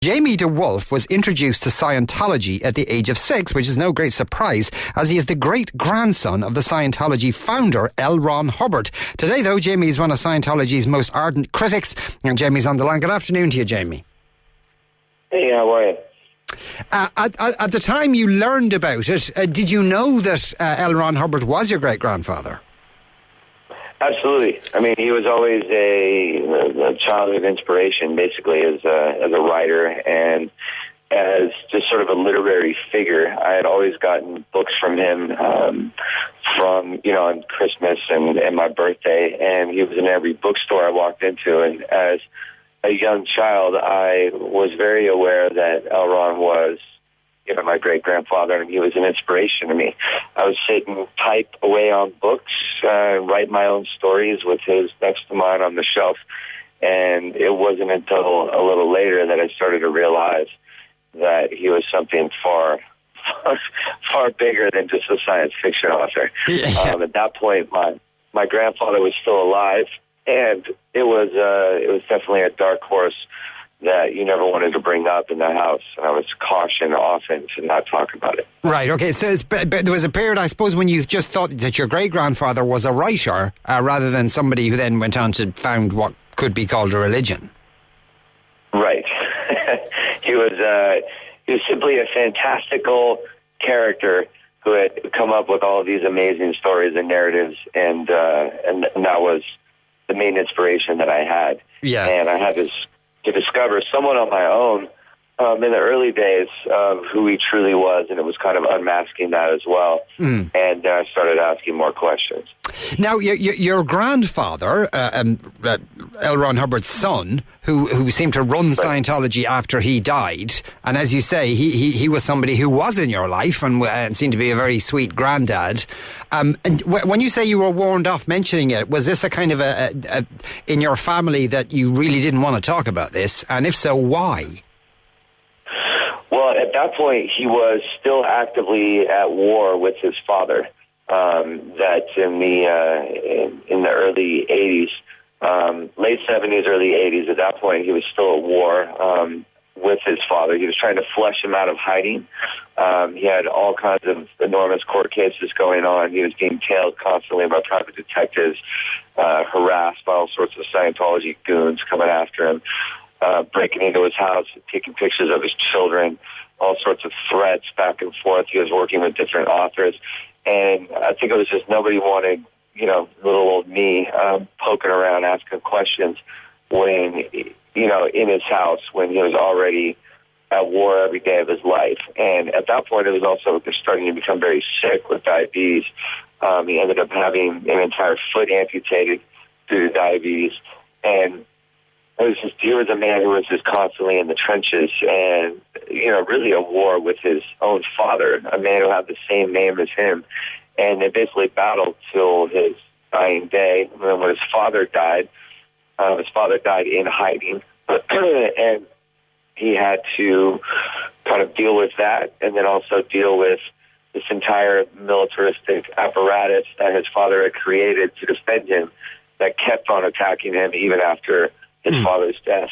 Jamie DeWolf was introduced to Scientology at the age of 6, which is no great surprise, as he is the great-grandson of the Scientology founder, L. Ron Hubbard. Today, though, Jamie is one of Scientology's most ardent critics, and Jamie's on the line. Good afternoon to you, Jamie. Hey, how are you? At the time you learned about it, did you know that L. Ron Hubbard was your great-grandfather? Absolutely. I mean, he was always a childhood inspiration, basically, as a writer and as just sort of a literary figure. I had always gotten books from him on Christmas and my birthday, and he was in every bookstore I walked into. And as a young child, I was very aware that L. Ron was my great-grandfather, and he was an inspiration to me. I would sit and type away on books, write my own stories with his next to mine on the shelf, and it wasn't until a little later that I started to realize that he was something far bigger than just a science fiction author. Yeah. At that point, my grandfather was still alive, and it was definitely a dark horse that you never wanted to bring up in the house. And I was cautioned often to not talk about it. Right, okay. So but there was a period, I suppose, when you just thought that your great-grandfather was a writer rather than somebody who then went on to found what could be called a religion. Right. He was simply a fantastical character who had come up with all of these amazing stories and narratives, and that was the main inspiration that I had. Yeah. And I had to discover someone on my own in the early days of who he truly was, and it was kind of unmasking that as well. And I started asking more questions. Now, your grandfather, L. Ron Hubbard's son, who seemed to run Scientology after he died, and as you say, he was somebody who was in your life and seemed to be a very sweet granddad. And when you say you were warned off mentioning it, was this a kind of a in your family that you really didn't want to talk about this? And if so, why? Well, at that point, he was still actively at war with his father. That in the early 80s, late 70s, early 80s, at that point, he was still at war with his father. He was trying to flush him out of hiding. He had all kinds of enormous court cases going on. He was being tailed constantly by private detectives, harassed by all sorts of Scientology goons coming after him, breaking into his house, taking pictures of his children, all sorts of threats back and forth. He was working with different authors. And I think it was just nobody wanted, little old me poking around, asking questions when, in his house when he was already at war every day of his life. And at that point, it was also starting to become very sick with diabetes. He ended up having an entire foot amputated due to diabetes. And he was a man who was just constantly in the trenches and, really at war with his own father, a man who had the same name as him. And they basically battled till his dying day. And then when his father died in hiding. And he had to kind of deal with that and then also deal with this entire militaristic apparatus that his father had created to defend him that kept on attacking him even after his father's death.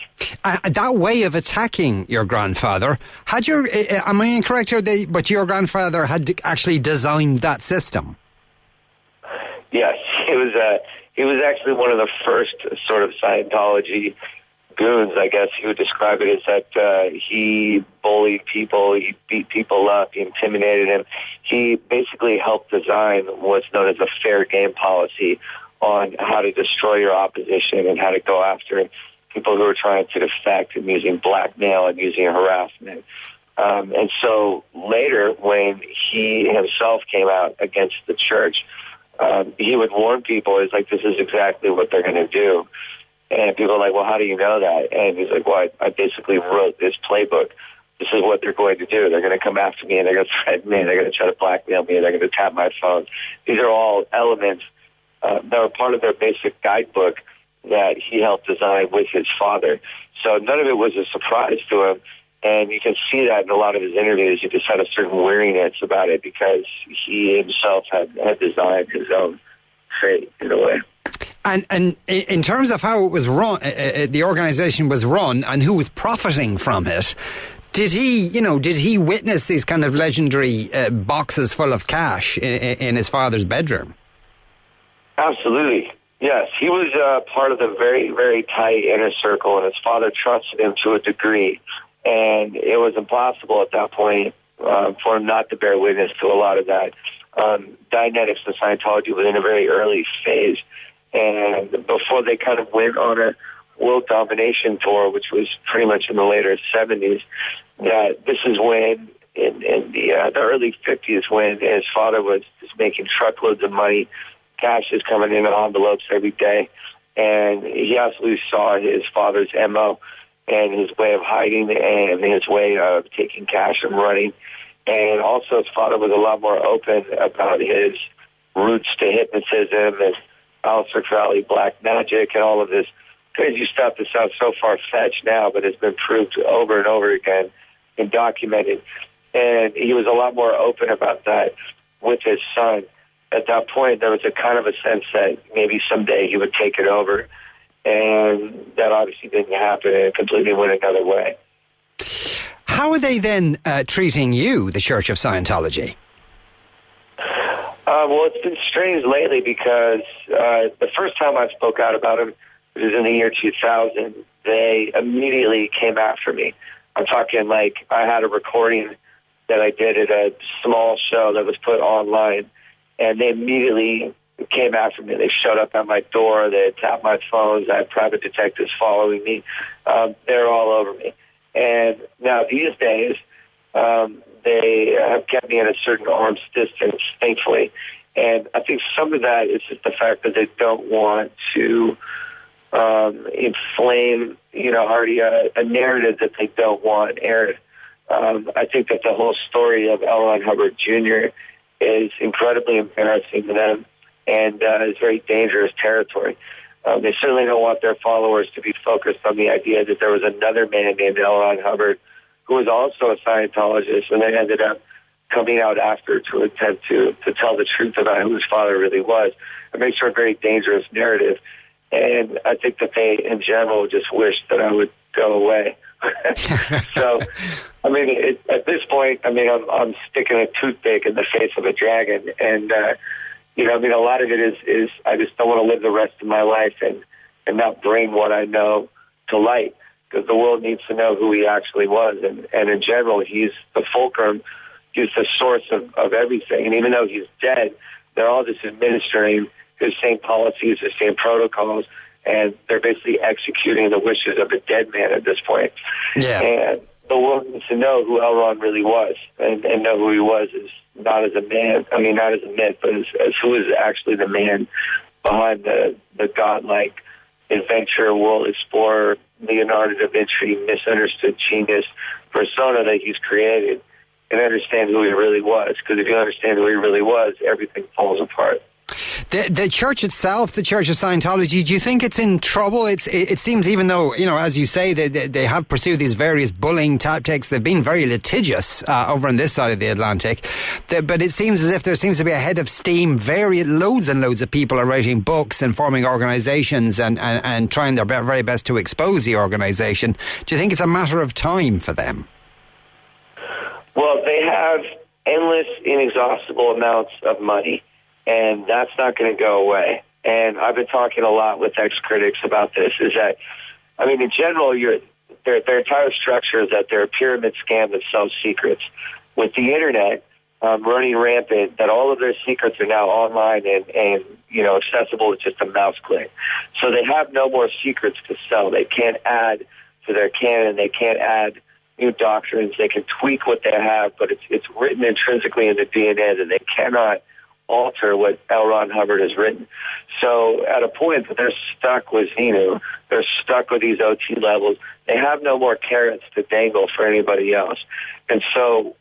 That way of attacking your grandfather, am I incorrect here, but your grandfather had actually designed that system? Yes, he was actually one of the first sort of Scientology goons, I guess you would describe it as, that he bullied people, he beat people up, he intimidated them. He basically helped design what's known as a fair game policy on how to destroy your opposition and how to go after people who are trying to defect, and using blackmail and using harassment. And so later, when he himself came out against the church, he would warn people, he's like, this is exactly what they're going to do. And people are like, well, how do you know that? And he's like, well, I basically wrote this playbook. This is what they're going to do. They're going to come after me, and they're going to threaten me, and they're going to try to blackmail me, and they're going to tap my phone. These are all elements that were part of their basic guidebook that he helped design with his father. So none of it was a surprise to him. And you can see that in a lot of his interviews. He just had a certain weariness about it because he himself had designed his own fate in a way. And in terms of how it was run, the organisation was run, and who was profiting from it, did he witness these kind of legendary boxes full of cash in his father's bedroom? Absolutely. Yes, he was part of the very, very tight inner circle, and his father trusted him to a degree. And it was impossible at that point for him not to bear witness to a lot of that. Dianetics and Scientology was in a very early phase. And before they kind of went on a world domination tour, which was pretty much in the later 70s, this is when, in the early 50s, when his father was just making truckloads of money. Cash is coming in envelopes every day. And he absolutely saw his father's MO and his way of hiding and his way of taking cash and running. And also his father was a lot more open about his roots to hypnotism and Aleister Crowley, black magic, and all of this crazy stuff that sounds so far-fetched now, but has been proved over and over again and documented. And he was a lot more open about that with his son. At that point, there was a kind of a sense that maybe someday he would take it over, and that obviously didn't happen, and it completely went another way. How are they then treating you, the Church of Scientology? Well, it's been strange lately because the first time I spoke out about him, it was in the year 2000, they immediately came after me. I'm talking like I had a recording that I did at a small show that was put online, and they immediately came after me. They showed up at my door. They tapped my phones. I had private detectives following me. They're all over me. And now these days, they have kept me at a certain arm's distance, thankfully. And I think some of that is just the fact that they don't want to inflame, already a narrative that they don't want aired. I think that the whole story of L. Ron Hubbard Jr. is incredibly embarrassing to them and is very dangerous territory. They certainly don't want their followers to be focused on the idea that there was another man named L. Ron Hubbard who was also a Scientologist, and they ended up coming out after to attempt to tell the truth about who his father really was. It makes for a very dangerous narrative, and I think that they, in general, just wish that I would go away. So, at this point, I'm sticking a toothpick in the face of a dragon, and a lot of it is I just don't want to live the rest of my life and not bring what I know to light, because the world needs to know who he actually was, and in general, he's the fulcrum, he's the source of everything, and even though he's dead, they're all just administering his same policies, his same protocols, and they're basically executing the wishes of a dead man at this point. Yeah. And the world needs to know who L. Ron really was, and know who he was is not as a man, not as a myth, but as who is actually the man behind the godlike adventure, world explorer, Leonardo da Vinci, misunderstood genius persona that he's created, and understand who he really was. Because if you understand who he really was, everything falls apart. The church itself, the Church of Scientology, do you think it's in trouble? It seems, even though, as you say, they have pursued these various bullying tactics, they've been very litigious over on this side of the Atlantic, but it seems as if there seems to be a head of steam. Loads and loads of people are writing books and forming organisations and trying their very best to expose the organisation. Do you think it's a matter of time for them? Well, they have endless, inexhaustible amounts of money, and that's not going to go away. And I've been talking a lot with ex-critics about this, is that, in general, their entire structure is that they're a pyramid scam that sells secrets. With the Internet running rampant, that all of their secrets are now online and accessible with just a mouse click. So they have no more secrets to sell. They can't add to their canon. They can't add new doctrines. They can tweak what they have, but it's written intrinsically in the DNA that they cannot alter what L. Ron Hubbard has written. So at a point that they're stuck with Xenu, they're stuck with these OT levels, they have no more carrots to dangle for anybody else. And so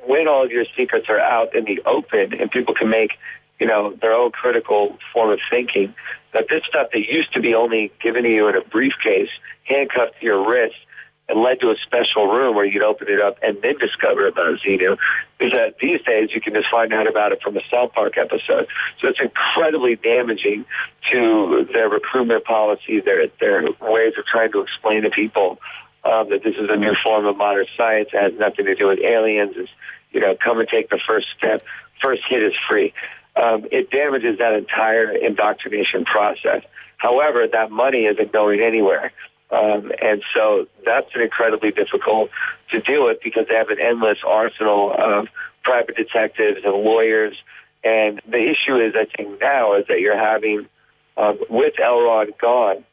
when all of your secrets are out in the open and people can make, their own critical form of thinking, that this stuff that used to be only given to you in a briefcase, handcuffed to your wrist, and led to a special room where you could open it up and then discover about Xenu, is that these days you can just find out about it from a South Park episode. So it's incredibly damaging to their recruitment policy, their ways of trying to explain to people that this is a new form of modern science. It has nothing to do with aliens. It's, come and take the first step. First hit is free. It damages that entire indoctrination process. However, that money isn't going anywhere. And so that's incredibly difficult to deal with because they have an endless arsenal of private detectives and lawyers. And the issue is, I think now, is that you're having, with Elrond gone,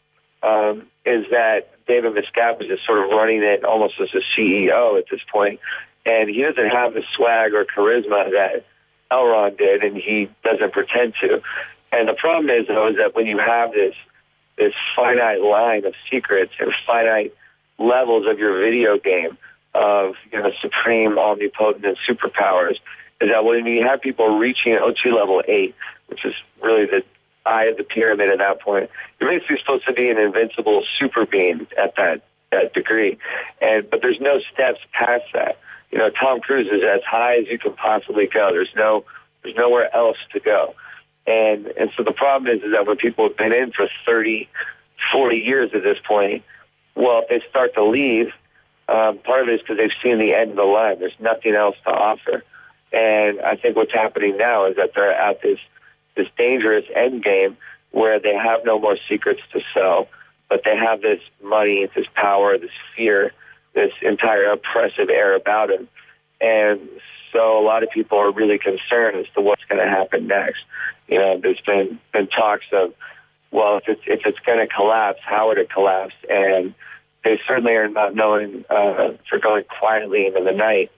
is that David Miscavige is sort of running it almost as a CEO at this point. And he doesn't have the swag or charisma that Elrond did, and he doesn't pretend to. And the problem is, though, is that when you have this finite line of secrets and finite levels of your video game of supreme, omnipotent, and superpowers, is that when you have people reaching OT level 8, which is really the eye of the pyramid at that point, you're basically supposed to be an invincible super being at that degree. But there's no steps past that. Tom Cruise is as high as you can possibly go. There's nowhere else to go. And so the problem is that when people have been in for 30, 40 years at this point, well, if they start to leave, part of it is because they've seen the end of the line. There's nothing else to offer. And I think what's happening now is that they're at this dangerous end game where they have no more secrets to sell, but they have this money, this power, this fear, this entire oppressive air about them. And so a lot of people are really concerned as to what's going to happen next. There's been talks of, well, if it's going to collapse, how would it collapse? And they certainly are not known for going quietly into the night.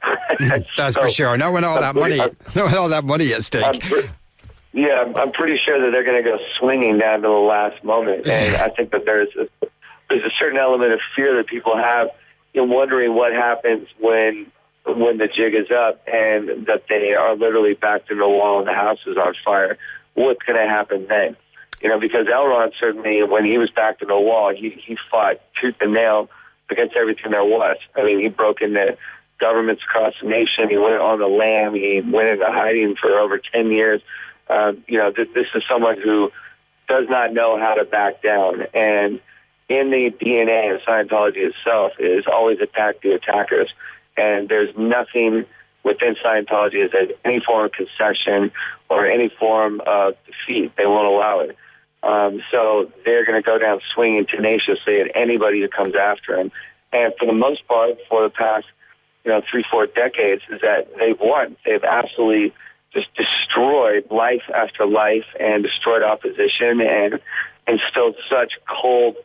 That's for sure. Not when all that money at stake. I'm pretty sure that they're going to go swinging down to the last moment. And I think that there's a certain element of fear that people have in wondering what happens when the jig is up and that they are literally backed in the wall and the house is on fire. What's going to happen then? Because Elrond, certainly, when he was backed in the wall, he fought tooth and nail against everything there was. I mean, he broke into governments across the nation. He went on the lam. He went into hiding for over 10 years. This is someone who does not know how to back down. And in the DNA of Scientology itself is always attack the attackers. And there's nothing within Scientology that is any form of concession or any form of defeat. They won't allow it. So they're going to go down swinging tenaciously at anybody who comes after them. And for the most part, for the past 3-4 decades, is that they've won. They've absolutely just destroyed life after life and destroyed opposition and instilled such cold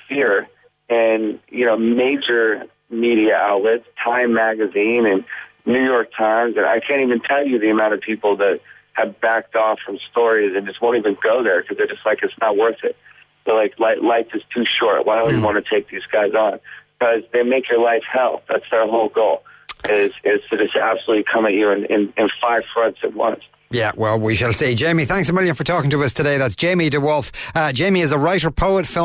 fear. And major media outlets, Time Magazine and New York Times, and I can't even tell you the amount of people that have backed off from stories and just won't even go there because they're just like, it's not worth it. They're like, life is too short. Why don't you want to take these guys on? Because they make your life hell. That's their whole goal, is to just absolutely come at you in 5 fronts at once. Yeah, well, we shall see. Jamie, thanks a million for talking to us today. That's Jamie DeWolf. Jamie is a writer, poet, film